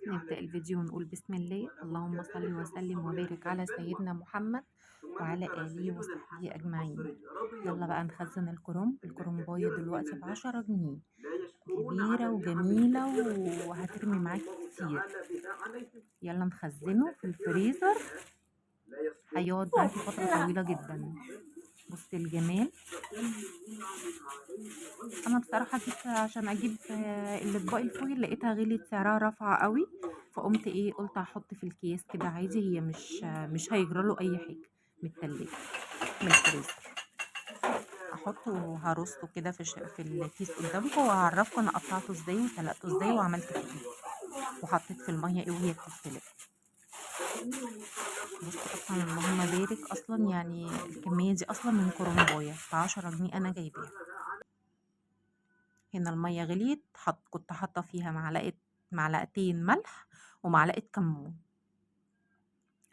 نبدأ الفيديو ونقول بسم الله. اللهم صل وسلم وبارك على سيدنا محمد وعلى آله وصحبه أجمعين. يلا بقى نخزن الكرنباية دلوقتي ب10 جنيه، كبيرة وجميلة وهترمي معاكي كتير. يلا نخزنه في الفريزر، هيقعد معاكي فترة طويلة جدا. بصي الجمال. انا بصراحه جبت عشان اجيب الاطباق الفويل، لقيتها غليت سعرها رفع قوي، فقمت قلت احط في الكيس كده عادي، هي مش هيجرى له اي حاجه من التلاجة من الفريزر. احطه وهرصه كده في الكيس قدامكم، وهعرفكم انا قطعته ازاي وسلقته ازاي وعملت فيه ايه، وحطيت في الميه ايه وهي بتتسلق. بصوا اصلا اللهم بارك، اصلا يعني الكميه دي اصلا من كرنبايه ب10 جنيه انا جايباها. هنا المية غليت، كنت حاطة فيها معلقتين ملح ومعلقة كمون.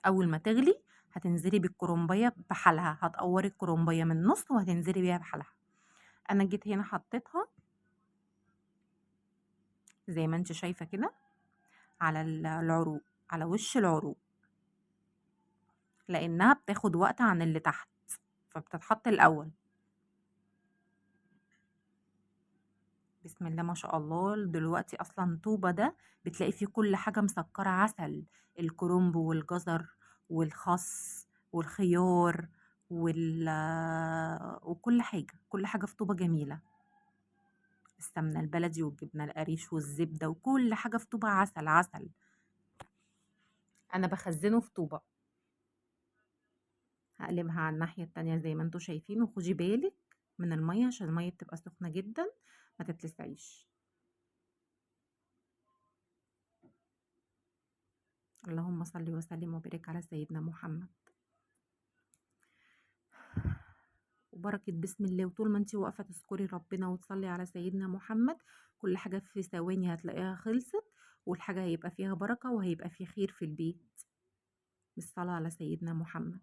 أول ما تغلي هتنزلي بالكرنبية بحالها، هتقوري الكرنبية من النص وهتنزلي بيها بحالها. أنا جيت هنا حطيتها زي ما انت شايفة كده على العروق، على وش العروق، لأنها بتاخد وقت عن اللي تحت، فبتتحط الأول. بسم الله ما شاء الله. دلوقتي اصلا طوبة ده بتلاقي فيه كل حاجة مسكرة، عسل، الكرنب والجزر والخس والخيار وكل حاجة، كل حاجة في طوبة جميلة. السمنة البلدي والجبنة القريش والزبدة وكل حاجة في طوبة، عسل عسل. انا بخزنه في طوبة. هقلبها على الناحية التانية زي ما انتوا شايفين، وخدي بالك من المية عشان المية بتبقى سخنة جدا، ما تتلسعيش. اللهم صل وسلم وبارك على سيدنا محمد. وبركة بسم الله. وطول ما انت واقفة تذكري ربنا وتصلي على سيدنا محمد، كل حاجة في ثواني هتلاقيها خلصت، والحاجة هيبقى فيها بركة وهيبقى فيه خير في البيت بالصلاة على سيدنا محمد.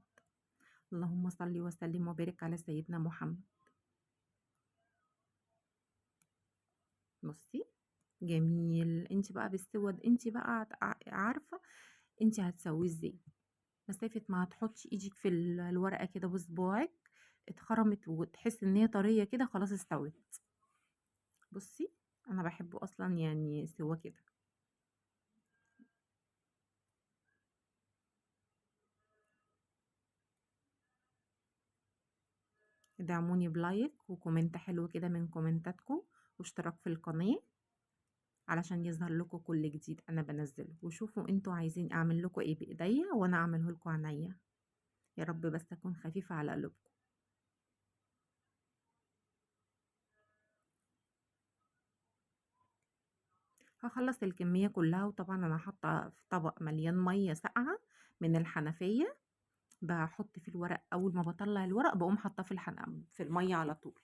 اللهم صل وسلم وبارك على سيدنا محمد. بصي جميل. انت بقى بالسود، انت بقى عارفة انت هتسويه ازاي. مسافة ما هتحطي ايدك في الورقة كده بصباعك اتخرمت وتحس ان هي طرية كده، خلاص استوت. بصي انا بحبه اصلا يعني سوا كده. ادعموني بلايك وكومنت حلو كده من كومنتاتكم، واشتراك في القناة علشان يظهر لكم كل جديد انا بنزله. وشوفوا انتوا عايزين اعمل لكم ايه بايديا وانا اعمله لكم عينيا. يا رب بس اكون خفيفة على قلوبكم. هخلص الكمية كلها، وطبعا انا حاطة في طبق مليان مية ساقعة من الحنفية. بحط في الورق، اول ما بطلع الورق بقوم حاطاه في المية على طول.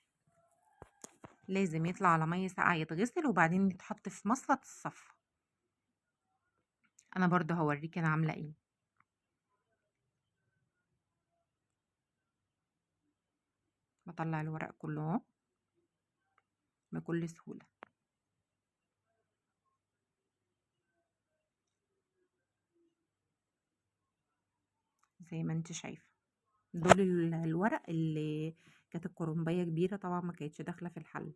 لازم يطلع على مية ساقعة يتغسل وبعدين يتحط في مصفى الصفى. انا برضو هوريك انا عاملة ايه. بطلع الورق كله اهو بكل سهولة زي ما انت شايفة. دول الورق اللي كانت الكرنبية كبيرة طبعا ما كانتش داخلة في الحلة،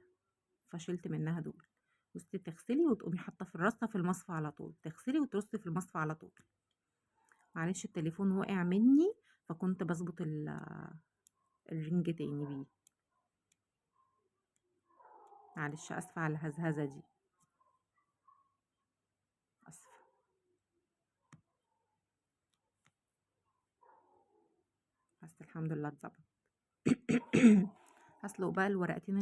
فشلت منها دول. بصي تغسلي وتقومي حاطة في الرصة في المصفى على طول، تغسلي وترصي في المصفى على طول. معلش التليفون وقع مني، فكنت بظبط الرنج تاني بيه. معلش اسفة على الهزهزة دي، اسفة. بس الحمد لله اتظبط. هسلق بقى الورقتين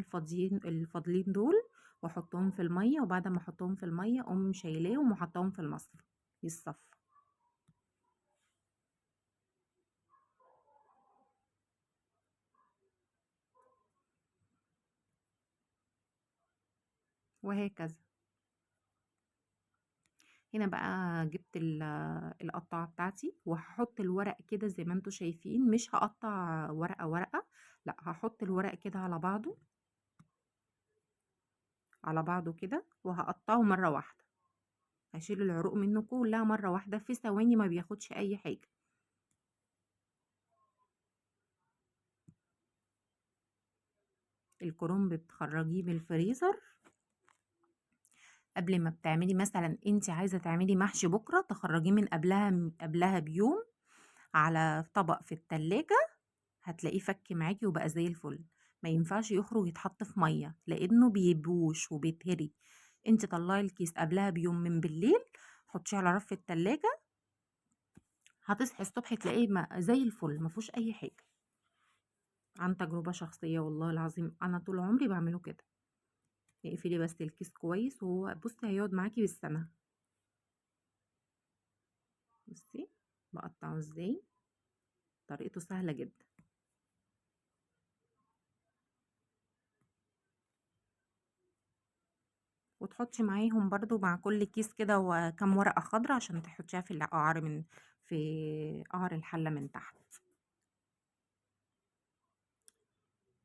الفاضلين دول، واحطهم في الميه، وبعد ما احطهم في الميه اقوم شايلاهم وحطهم في المصفى يصفى. وهكذا. هنا بقى جبت القطعه بتاعتي، وهحط الورق كده زي ما انتوا شايفين، مش هقطع ورقه ورقه، لا هحط الورق كده على بعضه، على بعضه كده، وهقطعه مره واحده. هشيل العروق منه كلها مرة واحدة في ثواني، ما بياخدش اي حاجة. الكرنب بتخرجيه من الفريزر قبل ما بتعملي، مثلا انت عايزة تعملي محشي بكرة، تخرجيه من قبلها بيوم على طبق في التلاجة، هتلاقيه فك معاكي وبقى زي الفل. ما ينفعش يخرج يتحط في مية لانه بيبوش وبيتهري. انت طلعي الكيس قبلها بيوم من بالليل، حطيه على رف التلاجة، هتصحي الصبح تلاقيه زي الفل، ما فيهوش اي حاجة. عن تجربة شخصية والله العظيم، انا طول عمري بعمله كده. اقفلي بس الكيس كويس، وهو بصي هيقعد معاكي بالسنة. بصي بقطعه ازاي، طريقته سهلة جدا. وتحطي معاهم برضو مع كل كيس كده وكم ورقة خضراء عشان تحطيها في القعر، في قعر الحلة من تحت.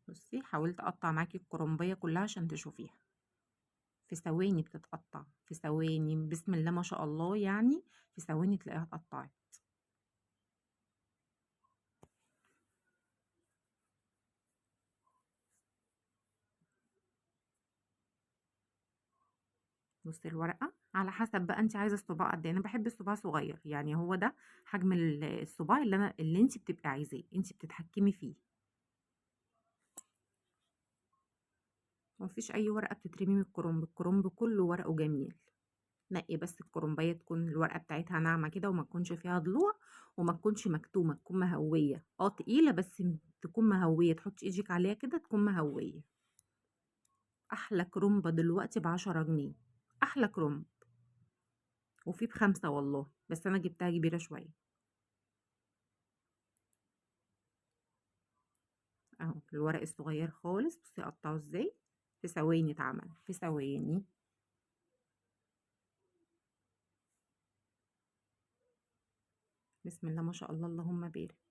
بصي حاولت اقطع معاكي الكرنبية كلها عشان تشوفيها. في ثواني بتتقطع، في ثواني بسم الله ما شاء الله، يعني في ثواني تلاقيها اتقطعت. بصي الورقة على حسب بقى انت عايزة الصباع قد ايه. انا بحب الصباع صغير، يعني هو ده حجم الصباع اللي انت بتبقي عايزاه، انت بتتحكمي فيه. مفيش اي ورقة بتترمي من الكرنب، الكرنب كله ورقه جميل. نقي بس الكرنبية تكون الورقة بتاعتها ناعمة كده، وما تكونش فيها ضلوع، وما تكونش مكتومة، تكون مهوية، تقيلة بس تكون مهوية، تحطي ايدك عليها كده تكون مهوية. احلى كرنبة دلوقتي ب10 جنيه، احلى كرنب. وفي ب5 والله، بس انا جبتها كبيرة شوية. اهو الورق الصغير خالص، بصي اقطعه ازاي، في ثواني اتعمل، في ثواني. بسم الله ما شاء الله، اللهم بارك.